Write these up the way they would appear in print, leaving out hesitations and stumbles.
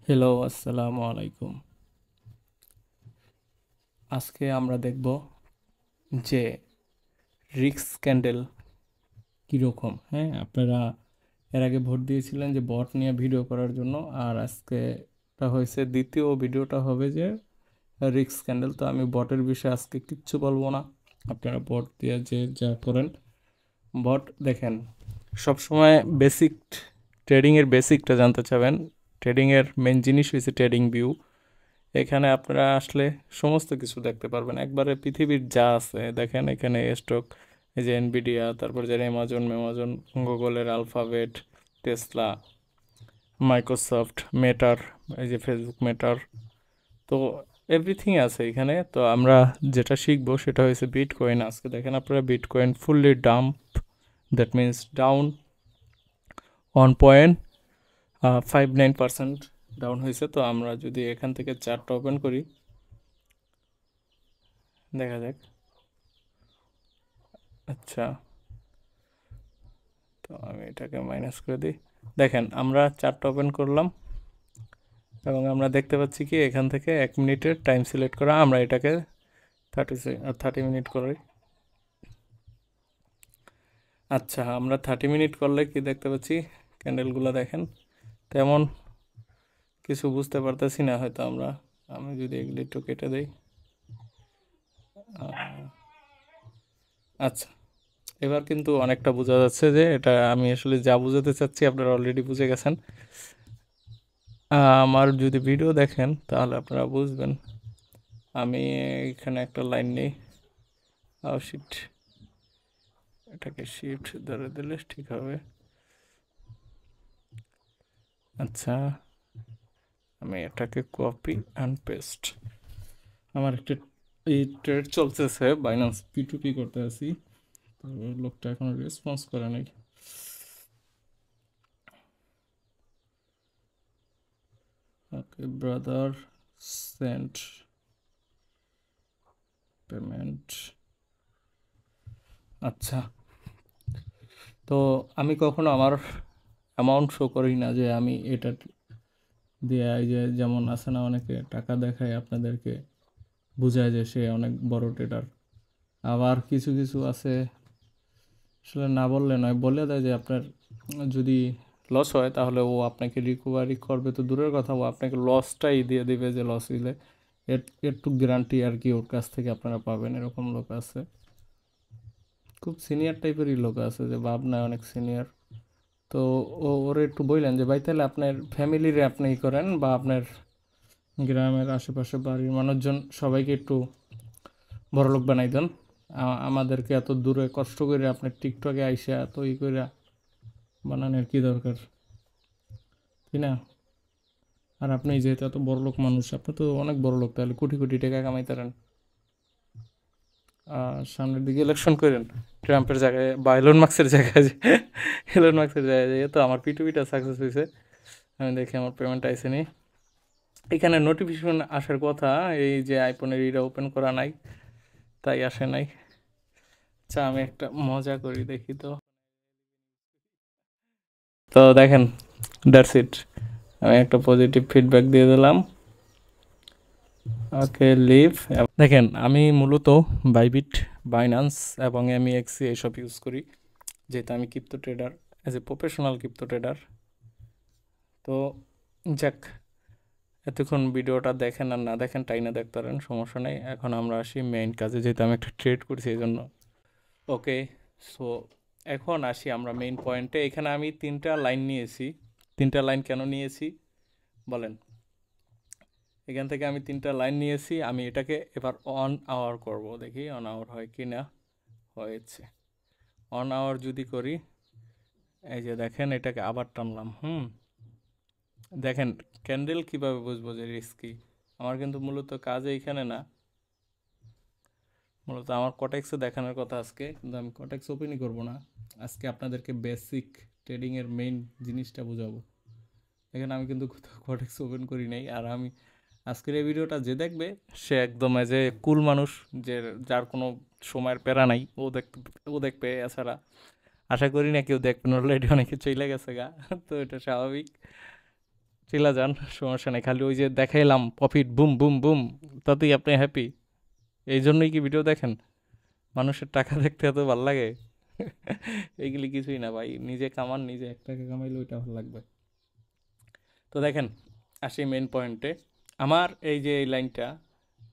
Hello, আসসালামু আলাইকুম। আজকে আমরা দেখব যে রিক্স ক্যান্ডেল কীরকম। হ্যাঁ, আপনারা এর আগে ভোট দিয়েছিলেন যে বট নিয়ে ভিডিও করার জন্য, আর আজকেটা হয়েছে দ্বিতীয় ভিডিওটা হবে যে রিক্স ক্যান্ডেল। তো আমি বটের বিষয়ে আজকে কিচ্ছু বলবো না, আপনারা বট দিয়ে যে যা করেন। বট দেখেন, সবসময় বেসিক ট্রেডিংয়ের বেসিকটা জানতে চাবেন। ট্রেডিংয়ের মেন জিনিস হয়েছে ট্রেডিং ভিউ। এখানে আপনারা আসলে সমস্ত কিছু দেখতে পারবেন, একবারে পৃথিবীর যা আছে দেখেন। এখানে স্টক, এই যে এনভিডিয়া, তারপর যে অ্যামাজন, গুগলের আলফাবেট, টেসলা, মাইক্রোসফট, মেটার, এই যে ফেসবুক মেটার, তো এভরিথিং আছে এখানে। তো আমরা যেটা শিখবো সেটা হয়েছে বিটকয়েন। আজকে দেখেন আপনারা bitcoin fully dump, that means down 1.59% down হয়েছে। তো আমরা যদি এখান থেকে চার্টটা ওপেন করি, দেখা যাক। আচ্ছা, তো আমি এটাকে মাইনাস করে দিই। দেখেন, আমরা চার্টটা ওপেন করলাম এবং আমরা দেখতে পাচ্ছি কি এখান থেকে 1 মিনিটের টাইম সিলেক্ট করা। আমরা এটাকে 30 মিনিট করি। আচ্ছা, আমরা 30 মিনিট করলে কি দেখতে পাচ্ছি, ক্যান্ডেলগুলো দেখেন তেমন কিছু বুঝতে পারতেছি না হয়তো আমরা। আমি যদি এগুলি একটু কেটে দিই। আচ্ছা, এবার কিন্তু অনেকটা বোঝা যাচ্ছে যে এটা আমি আসলে যা বুঝাতে চাচ্ছি আপনারা অলরেডি বুঝে গেছেন। আমার যদি ভিডিও দেখেন তাহলে আপনারা বুঝবেন। আমি এখানে একটা লাইন নেই, শিট, এটাকে শিফট ধরে দিলে ঠিক হবে। আচ্ছা, আমি এটাকে কপি অ্যান্ড পেস্ট। আমার একটা এই ট্রেড চলতেছে, বাইন্যান্স P2P করতে আছি, তো লোকটা এখনো রেসপন্স করে নাই। ওকে ব্রাদার, সেন্ড পেমেন্ট। আচ্ছা, তো আমি কখনো আমার অ্যামাউন্ট শো করি না যে আমি এটা দিয়ে, এই যে যেমন আছে না অনেকে টাকা দেখায় আপনাদেরকে, বোঝায় যে সে অনেক বড় ট্রেডার। আবার কিছু কিছু আছে আসলে না বললে নয়, বলে দেয় যে আপনার যদি লস হয় তাহলে ও আপনাকে রিকভারি করবে, তো দূরের কথা ও আপনাকে লসটাই দিয়ে দিবে, যে লস হইলে এর একটু গ্যারান্টি আর কি ওর কাছ থেকে আপনারা পাবেন। এরকম লোক আছে, খুব সিনিয়র টাইপেরই লোক আছে, যে ভাবনায় অনেক সিনিয়র। তো ওরে একটু বললেন যে ভাই তাহলে আপনার ফ্যামিলিরে আপনি ই করেন, বা আপনার গ্রামের আশেপাশে বাড়ির মানুষজন সবাইকে একটু বড়লোক বানাই দেন। আমাদেরকে এত দূরে কষ্ট করে আপনার টিকটকে আইসা এত ই করে বানানোর কি দরকার, তাই না? আর আপনি যেহেতু এত বড় লোক মানুষ, আপনি তো অনেক বড় লোক, তাহলে কোটি কোটি টাকা কামাইতারেন। সামনের দিকে ইলেকশন করেন ট্রাম্পের জায়গায় বা এলন মার্কসের জায়গায় এলন মার্কসের জায়গায়। তো আমার P2Pটা সাকসেস হয়েছে, আমি দেখি আমার পেমেন্ট আইসেনি। এখানে নোটিফিকেশন আসার কথা, এই যে আইফোনের এটা ওপেন করা নাই তাই আসে নাই। আচ্ছা, আমি একটা মজা করি, দেখি তো। তো দেখেন, দ্যাটস ইট, আমি একটা পজিটিভ ফিডব্যাক দিয়ে দিলাম। Okay, live. দেখেন, আমি মূলত বাইবিট, বাইন্যান্স এবং MEXC এইসব ইউজ করি, যেহেতু আমি crypto trader, as a professional crypto trader. তো যাক, এতক্ষণ ভিডিওটা দেখেন আর না দেখেন তাই না দেখতে পারেন, সমস্যা নেই। এখন আমরা আসি মেইন কাজে, যেহেতু আমি একটা ট্রেড করছি এই জন্য। ওকে, সো এখন আসি আমরা মেইন পয়েন্টে। এখানে আমি 3টা লাইন নিয়েছি। 3টা লাইন কেন নিয়েছি বলেন? এখান থেকে আমি 3টা লাইন নিয়েছি, আমি এটাকে এবার অন আওয়ার করব, দেখি অন আওয়ার হয় কি না। হয়েছে। অন আওয়ার যদি করি, এই যে দেখেন এটাকে আবার টানলাম। দেখেন ক্যান্ডেল কিভাবে বুঝবো যে রিস্কি। আমার কিন্তু মূলত কাজ এইখানে না, মূলত আমার কটেক্সে দেখানোর কথা আজকে, কিন্তু আমি কটেক্স ওপেনই করবো না আজকে। আপনাদেরকে বেসিক ট্রেডিংয়ের মেইন জিনিসটা বোঝাবো। এখানে আমি কিন্তু কটেক্স ওপেন করি নাই। আর আমি আজকের এই ভিডিওটা যে দেখবে সে একদম এজ এ কুল মানুষ, যে যার কোনো সময়ের প্যারা নাই, ও দেখবে। এছাড়া আশা করি না কেউ দেখবেন, অলরেডি অনেকে চলে গেছে গা, তো এটা স্বাভাবিক। চিল্লা যান, সমস্যা নেই। খালি ওই যে দেখাইলাম প্রফিট বুম বুম বুম, তাতেই আপনি হ্যাপি? এই জন্যই কি ভিডিও দেখেন? মানুষের টাকা দেখতে এত ভালো লাগে? এইগুলি কিছুই না ভাই, নিজে কামান, নিজে 1 টাকা কামাইলে ওইটা ভালো লাগবে। তো দেখেন, আসি মেন পয়েন্টে। আমার এই যে এই লাইনটা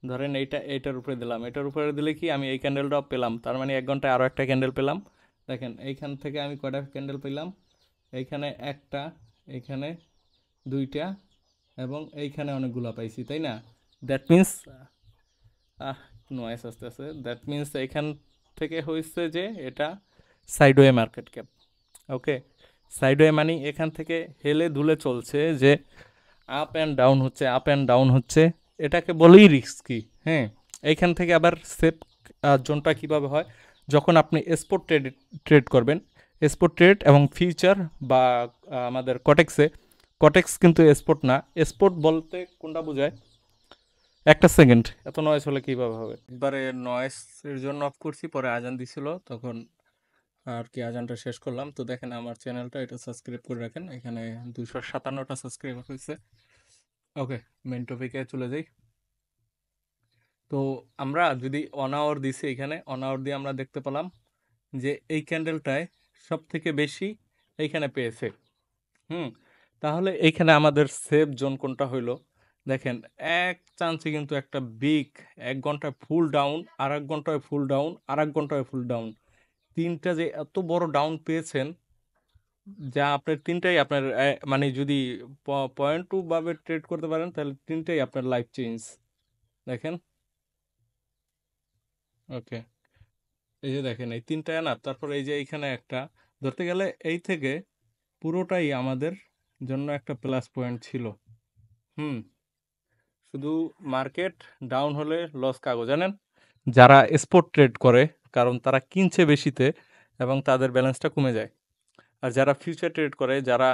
ধরেন, এইটার উপরে দিলাম, এটার উপরে দিলে কি আমি এই ক্যান্ডেলটাও পেলাম, তার মানে 1 ঘন্টায় আরও একটা ক্যান্ডেল পেলাম। দেখেন এইখান থেকে আমি কয়টা ক্যান্ডেল পেলাম, এইখানে একটা, এইখানে দুইটা, এবং এইখানে অনেকগুলো পাইছি, তাই না? দ্যাট মিন্স, নয়েস আস্তে আস্তে, দ্যাট মিন্স এইখান থেকে হয়েছে যে এটা সাইডওয়ে মার্কেট ক্যাপ। ওকে, সাইডওয়ে মানে এখান থেকে হেলে দুলে চলছে, যে আপ অ্যান্ড ডাউন হচ্ছে, আপ অ্যান্ড ডাউন হচ্ছে, এটাকে বলেই রিস্কি। হ্যাঁ, এইখান থেকে আবার সেফ জোনটা কীভাবে হয়, যখন আপনি স্পট ট্রেড করবেন, স্পট ট্রেড এবং ফিউচার বা আমাদের কটেক্সে, কটেক্স কিন্তু স্পট না। স্পট বলতে কোনটা বোঝায়? একটা সেকেন্ড, এত নয়েজ হলে কীভাবে হবে? একবারে নয়েসের জন্য অফ করছি, পরে আজান দিছিল তখন আর কি আজানটা শেষ করলাম। তো দেখেন আমার চ্যানেলটা, এটা সাবস্ক্রাইব করে রাখেন, এখানে 257টা সাবস্ক্রাইবার হয়েছে। ওকে, মেন টপিকে চলে যাই। তো আমরা যদি 1 আওয়ার দিছি, এখানে 1 আওয়ার দিয়ে আমরা দেখতে পেলাম যে এই ক্যান্ডেলটায় সব থেকে বেশি এইখানে পেয়েছে। তাহলে এইখানে আমাদের সেফ জোন কোনটা হইলো? দেখেন, এক চান্সে কিন্তু একটা বিগ, 1 ঘন্টায় ফুল ডাউন, আর 1 ঘন্টায় ফুল ডাউন, আর 1 ঘন্টায় ফুল ডাউন, তিনটা যে এত বড় ডাউন পেয়েছেন, যা আপনার তিনটাই আপনার মানে যদি পয়েন্ট টু ভাবে ট্রেড করতে পারেন, তাহলে তিনটাই আপনার লাইফ চেঞ্জ। দেখেন, ওকে, এই যে দেখেন এই তিনটায় না, তারপর এই যে এইখানে একটা, ধরতে গেলে এই থেকে পুরোটাই আমাদের জন্য একটা প্লাস পয়েন্ট ছিল। হুম শুধু মার্কেট ডাউন হলে লস কাগো জানেন, যারা স্পট ট্রেড করে, কারণ তারা কিনছে বেশিতে এবং তাদের ব্যালেন্সটা কমে যায়। আর যারা ফিউচার ট্রেড করে, যারা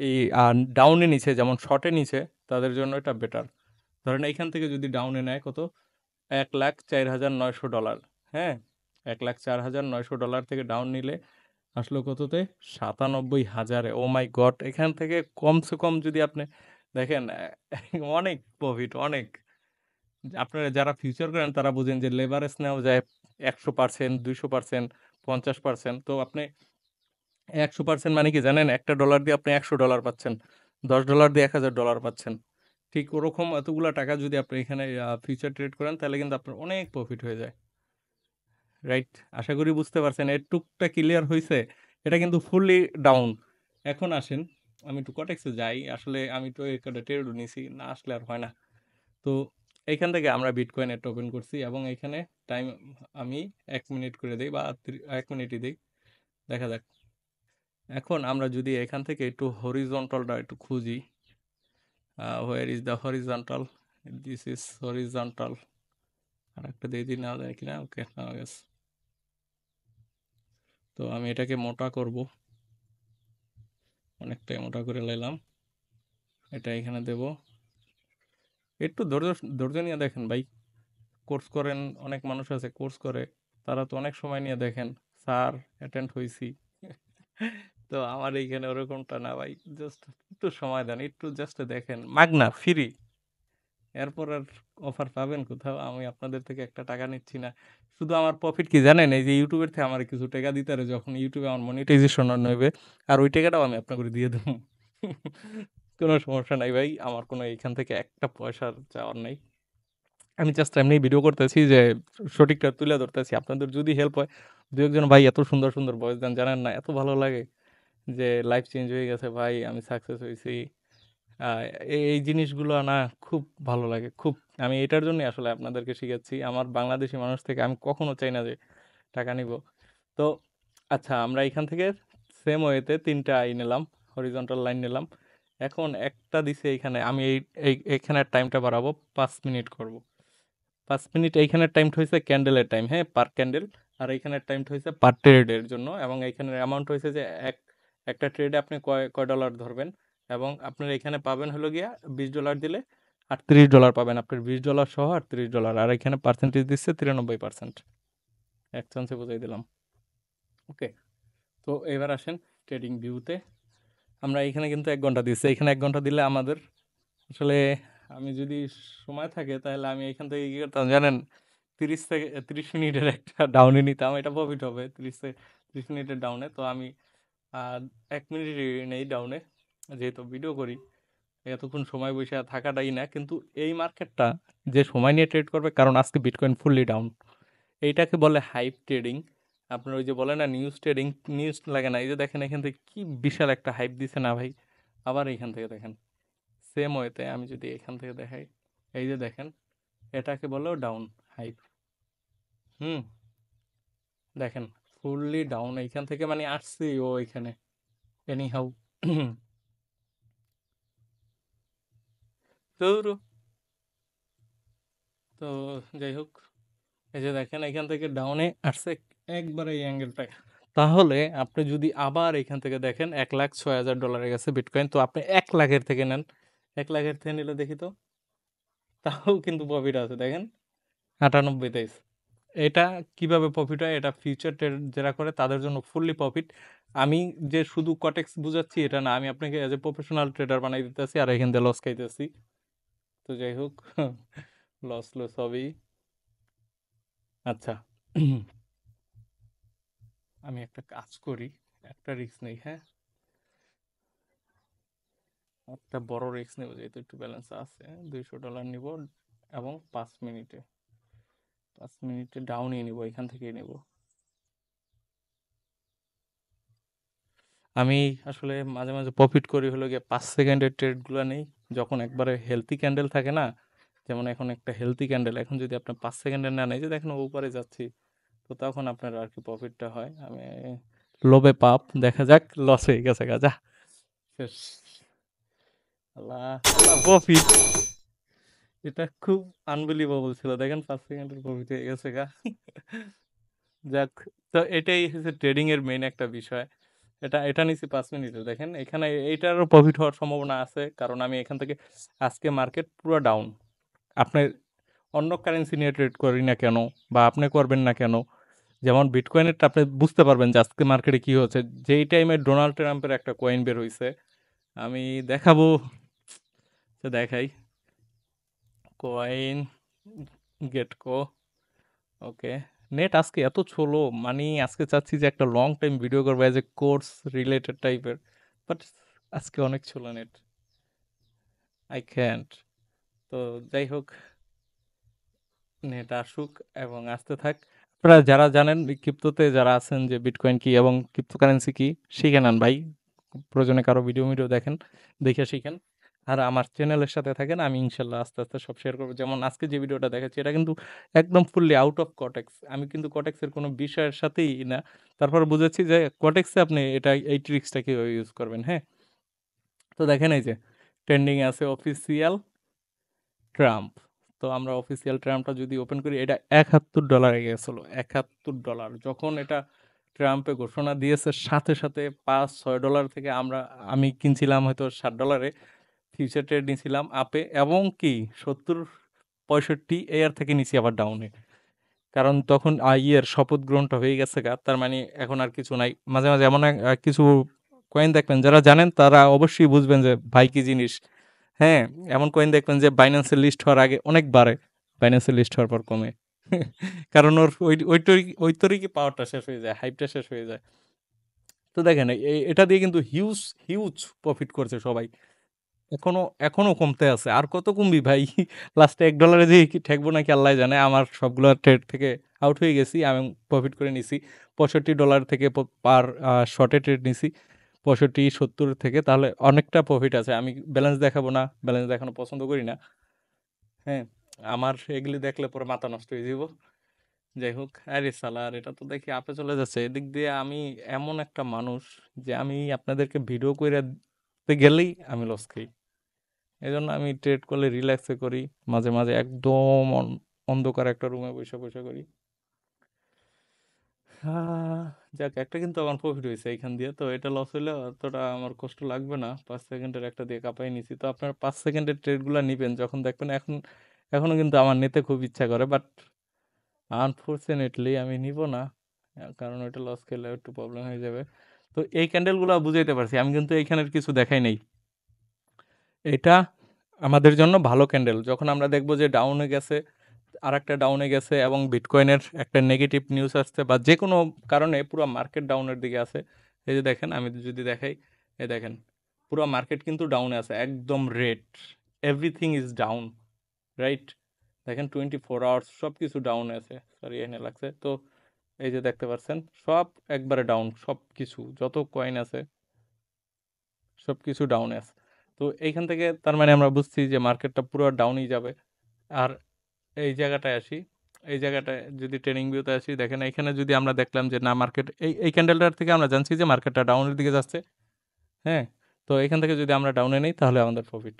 এই ডাউনে নিচে, যেমন শর্টে নিচে, তাদের জন্য এটা বেটার। ধরেন এইখান থেকে যদি ডাউনে নেয় কত, $1,04,900। হ্যাঁ, $1,04,900 থেকে ডাউন নিলে আসলো কততে? 97,000-এ। ও মাই গড, এখান থেকে কমসে কম যদি আপনি দেখেন, অনেক প্রফিট, অনেক। আপনারা যারা ফিউচার করেন তারা বুঝেন যে লেভারেজ নেওয়া যায় 100%, 200%, 50%। তো আপনি 100% মানে কি জানেন? $1 দিয়ে আপনি $100 পাচ্ছেন, $10 দিয়ে $1,000 পাচ্ছেন। ঠিক ওরকম এতগুলা টাকা যদি আপনি এখানে ফিউচার ট্রেড করেন, তাহলে কিন্তু আপনার অনেক প্রফিট হয়ে যায়। রাইট, আশা করি বুঝতে পারছেন, এটুকটা ক্লিয়ার হয়েছে। এটা কিন্তু ফুললি ডাউন। এখন আসেন, আমি একটু কটেক্সে যাই, আসলে আমি তো একটা ট্রেড নিছি, না আসলে আর হয় না। তো এইখান থেকে আমরা বিটকয়েন এটা ওপেন করছি, এবং এখানে টাইম আমি 1 মিনিট করে দিই, বা 1 মিনিটই দিই, দেখা যাক। এখন আমরা যদি এখান থেকে একটু হরিজন্টালটা একটু খুঁজি, where is the horizontal, this is horizontal, আর একটা দিয়ে দিই, নেওয়া যায় কিনা? ওকে, নেওয়া গেছে। তো আমি এটাকে মোটা করব, অনেকটাই মোটা করে নিলাম, এটা এখানে দেব। একটু ধৈর্য ধৈর্য নিয়ে দেখেন ভাই, কোর্স করেন, অনেক মানুষ আছে কোর্স করে, তারা তো অনেক সময় নিয়ে দেখেন, স্যার অ্যাটেন্ড হয়েছি। তো আমার এইখানে ওরকমটা না ভাই, জাস্ট একটু সময় দেন, একটু জাস্ট দেখেন, মাগনা ফ্রি। এরপর আর অফার পাবেন কোথাও? আমি আপনাদের থেকে একটা টাকা নিচ্ছি না। শুধু আমার প্রফিট কি জানেন? এই যে ইউটিউবের থেকে আমার কিছু টাকা দিতে পারে, যখন ইউটিউবে আমার মনিটাইজেশন নেবে, আর ওই টাকাটাও আমি আপনাকে দিয়ে দেবো। কোনো সমস্যা নাই ভাই, আমার কোনো এইখান থেকে একটা পয়সার চাওয়ার নাই। আমি জাস্ট এমনি ভিডিও করতেছি, যে সঠিকটা তুলে ধরতেছি, আপনাদের যদি হেল্প হয়। দু একজন ভাই এত সুন্দর সুন্দর ভয়েস দেন, জানেন না, এত ভালো লাগে যে লাইফ চেঞ্জ হয়ে গেছে ভাই, আমি সাকসেস হয়েছি। আহ, এই জিনিসগুলো না, খুব ভালো লাগে খুব। আমি এটার জন্য আসলে আপনাদেরকে শিখাচ্ছি, আমার বাংলাদেশি মানুষ থেকে আমি কখনো চাই না যে টাকা নিব। তো আচ্ছা, আমরা এখান থেকে সেম ওয়েতে তিনটা নিলাম, হরিজন্টাল লাইন নিলাম। এখন একটা দিছে এইখানে, আমি এইখানের টাইমটা বাড়াবো, 5 মিনিট করব। 5 মিনিট এইখানের টাইমটা হয়েছে ক্যান্ডেলের টাইম, হ্যাঁ, পার ক্যান্ডেল। আর এইখানের টাইমটা হয়েছে পার ট্রেডের জন্য, এবং এইখানের অ্যামাউন্ট হয়েছে যে একটা ট্রেডে আপনি কয় কয় ডলার ধরবেন, এবং আপনার এখানে পাবেন হলো গিয়া $20 দিলে $38 পাবেন, আপনার $20 সহ $38। আর এখানে পার্সেন্টেজ দিচ্ছে 93%। এক চান্সে বুঝাই দিলাম। ওকে, তো এবার আসেন ট্রেডিং ভিউতে। আমরা এখানে কিন্তু 1 ঘন্টা দিচ্ছি, এখানে 1 ঘন্টা দিলে আমাদের আসলে, আমি যদি সময় থাকে তাহলে আমি এখান থেকে কি করতাম জানেন, 30 মিনিটের একটা ডাউনে নিতাম, এটা প্রফিট হবে 30 মিনিটের ডাউনে। তো আমি 1 মিনিট নেই ডাউনে, যেহেতু ভিডিও করি, এতক্ষণ সময় বসে থাকাটাই না। কিন্তু এই মার্কেটটা যে সময় নিয়ে ট্রেড করবে, কারণ আজকে বিটকয়েন ফুললি ডাউন, এইটাকে বলে হাইপ ট্রেডিং। আপনার ওই যে বলে না নিউজ ট্রেডিং, নিউজ লাগে না। এই যে দেখেন এখান থেকে কি বিশাল একটা হাইপ দিছে না ভাই, আবার এইখান থেকে দেখেন সেম ওয়েতে আমি যদি এখান থেকে দেখাই, এই যে দেখেন, এটাকে বলো ডাউন হাইপ। হুম, দেখেন ফুললি ডাউন এইখান থেকে, মানে আসছি ও এখানে এনি হাউ। তো তো যাই হোক, এই যে দেখেন এখান থেকে ডাউনে আসছে একবারে এই অ্যাঙ্গেলটায়। তাহলে আপনি যদি আবার এখান থেকে দেখেন, 1,06,000 ডলারে গেছে বিটকয়েন, তো আপনি 1 লাখের থেকে নেন, 1 লাখের থেকে নিলে দেখি তো, তাও কিন্তু প্রফিট আছে দেখেন, 98 এটা কিভাবে প্রফিট হয়, এটা ফিউচার ট্রেড যারা করে তাদের জন্য ফুললি প্রফিট। আমি যে শুধু কটেক্স বুঝাচ্ছি এটা না, আমি আপনাকে এজ এ প্রফেশনাল ট্রেডার বানাই দিতেছি, আর এখান দিয়ে লস খাইতেছি। তো যাই হোক, লস লস হবেই। আচ্ছা, আমি একটা কাজ করি, একটা রিস্ক নেই, হ্যাঁ, একটা বড় রিস্ক নেব, যেহেতু একটু ব্যালেন্স আছে, $200 নিব, এবং 5 মিনিটে ডাউনই নিব, এখান থেকেই নিব। আমি আসলে মাঝে মাঝে প্রফিট করি হলো গিয়ে 5 সেকেন্ডের ট্রেডগুলো নেই, যখন একবারে হেলদি ক্যান্ডেল থাকে না, যেমন এখন একটা হেলদি ক্যান্ডেল, এখন যদি আপনি 5 সেকেন্ডের না নেই, যে দেখেন উপরে যাচ্ছি, তো তখন আপনার আর কি প্রফিটটা হয়। আমি লোভে পাপ, দেখা যাক, লস হয়ে গেছে যা, শেষ। আল্লাহ, আল্লাহ প্রফিট, এটা খুব আনবিলিভেবল ছিল, দেখেন 5 সেকেন্ডের প্রফিট হয়ে গেছে গা। যাক, তো এটাই হচ্ছে ট্রেডিং এর মেইন একটা বিষয়। এটা এটা নিছি 5 মিনিটে, দেখেন এখানে এইটারও প্রফিট হওয়ার সম্ভাবনা আছে, কারণ আমি এখান থেকে, আজকে মার্কেট পুরো ডাউন, আপনি অন্য কারেন্সি নিয়ে ট্রেড করি না কেন, বা আপনি করবেন না কেন, যেমন বিটকয়েনেরটা আপনি বুঝতে পারবেন যে আজকে মার্কেটে কি হচ্ছে, যেই টাইমে ডোনাল্ড ট্রাম্পের একটা কয়েন বের হইছে, আমি দেখাবো, তো দেখাই, কয়েন গেট কো, ওকে, নেট আজকে এত ছোলো, মানে আজকে চাচ্ছি যে একটা লং টাইম ভিডিও করবো এজ এ কোর্স রিলেটেড টাইপের, বাট আজকে অনেক ছোলো নেট, আই ক্যান্ট। তো যাই হোক, নেট আসুক এবং আসতে থাক। আপনারা যারা জানেন ক্রিপ্টোতে যারা আছেন, যে বিটকয়েন কি এবং ক্রিপ্টোকারেন্সি কি, শিখে নেন ভাই, প্রয়োজনে কারো ভিডিও ভিডিও দেখেন, দেখে শিখেন। আর আমার চ্যানেলের সাথে থাকেন, আমি ইনশাল্লাহ আস্তে আস্তে সব শেয়ার করবো। যেমন আজকে যে ভিডিওটা দেখাচ্ছি, এটা কিন্তু একদম ফুললি আউট অফ কটেক্স, আমি কিন্তু কটেক্সের কোনো বিষয়ের সাথেই না, তারপর বুঝেছি যে কটেক্সে আপনি এটা, এই ট্রিক্সটা কীভাবে ইউজ করবেন, হ্যাঁ। তো দেখেন এই যে ট্রেন্ডিং আছে অফিসিয়াল ট্রাম্প, তো আমরা অফিসিয়াল ট্রাম্পটা যদি ওপেন করি, এটা $71 গেছিলো, $71, যখন এটা ট্রাম্পে ঘোষণা দিয়েছে সাথে সাথে $5-6 থেকে আমি কিনছিলাম হয়তো $60, ফিউচার ট্রেড নিয়েছিলাম আপে, এবং কি 70-65 এর থেকে নিচে আবার ডাউনে, কারণ তখন ইয়ের শপথ গ্রহণটা হয়ে গেছে গা, তার মানে এখন আর কিছু নাই। মাঝে মাঝে এমন কিছু কয়েন দেখবেন, যারা জানেন তারা অবশ্যই বুঝবেন যে ভাই কি জিনিস, হ্যাঁ। এমন কয়েন দেখবেন যে বাইন্যান্সের লিস্ট হওয়ার আগে অনেক বাড়ে, বাইন্যান্সের লিস্ট হওয়ার পর কমে। কারণ ওর ওই তরি কি পাওয়ারটা শেষ হয়ে যায়, হাইপটা শেষ হয়ে যায়। তো দেখেন এটা দিয়ে কিন্তু হিউজ হিউজ প্রফিট করছে সবাই, এখনো এখনো কমতে আছে, আর কত কমবি ভাই। লাস্টে $1 দিয়ে কি ঠেকবো নাকি আল্লাহ জানে। আমার সবগুলো ট্রেড থেকে আউট হয়ে গেছি, আমি প্রফিট করে নিছি $65 থেকে, পার শর্টে ট্রেড নিছি 65-70 থেকে, তাহলে অনেকটা প্রফিট আছে। আমি ব্যালেন্স দেখাবো না, ব্যালেন্স দেখানো পছন্দ করি না, হ্যাঁ। আমার এগুলি দেখলে পরে মাথা নষ্ট হয়ে যাব। যাই হোক, আরে সালা, আর এটা তো দেখি আপে চলে যাচ্ছে এদিক দিয়ে। আমি এমন একটা মানুষ যে আমি আপনাদেরকে ভিডিও করে গেলেই আমি লস খাই, এই জন্য আমি ট্রেড করলে রিল্যাক্সে করি, মাঝে মাঝে একদম অন্ধকার একটা রুমে বসে বসে করি। আহ, যাক, একটা কিন্তু আমার প্রফিট হয়েছে এইখান দিয়ে, তো এটা লস হলে অতটা আমার কষ্ট লাগবে না, 5 সেকেন্ডের একটা দিয়ে কাঁপাই নিছি। তো আপনার 5 সেকেন্ডের ট্রেডগুলো নিবেন যখন দেখবেন, এখনো কিন্তু আমার নিতে খুব ইচ্ছা করে, বাট আনফর্চুনেটলি আমি নিব না, কারণ ওইটা লস খেলে একটু প্রবলেম হয়ে যাবে। তো এই ক্যান্ডেলগুলো বুঝাইতে পারছি, আমি কিন্তু এইখানের কিছু দেখাই নেই। এটা আমাদের জন্য ভালো ক্যান্ডেল। যখন আমরা দেখব যে ডাউনে গেছে, আরেকটা ডাউনে গেছে এবং বিটকয়েনের একটা নেগেটিভ নিউজ আসছে বা যে কোনো কারণে পুরো মার্কেট ডাউনের দিকে আছে, এই যে দেখেন, আমি যদি দেখাই, এই দেখেন পুরো মার্কেট কিন্তু ডাউনে আছে, একদম red, everything is down, right? দেখেন 24 আওয়ার্স সব কিছু ডাউনে আছে, সরি এখানে লাগছে তো, এই যে দেখতে পাচ্ছেন সব একবারে ডাউন, সব কিছু যত কয়েন আছে সব কিছু ডাউনে আছে। তো এইখান থেকে তার মানে আমরা বুঝছি যে মার্কেটটা পুরো ডাউনই যাবে। আর এই জায়গাটায় আসি, এই জায়গাটায় যদি ট্রেনিং ভিউতে আসি, দেখেন এখানে যদি আমরা দেখলাম যে না মার্কেট এই ক্যান্ডেলটার থেকে আমরা জানছি যে মার্কেটটা ডাউনের দিকে যাচ্ছে, হ্যাঁ, তো এখান থেকে যদি আমরা ডাউনে নেই তাহলে আমাদের প্রফিট।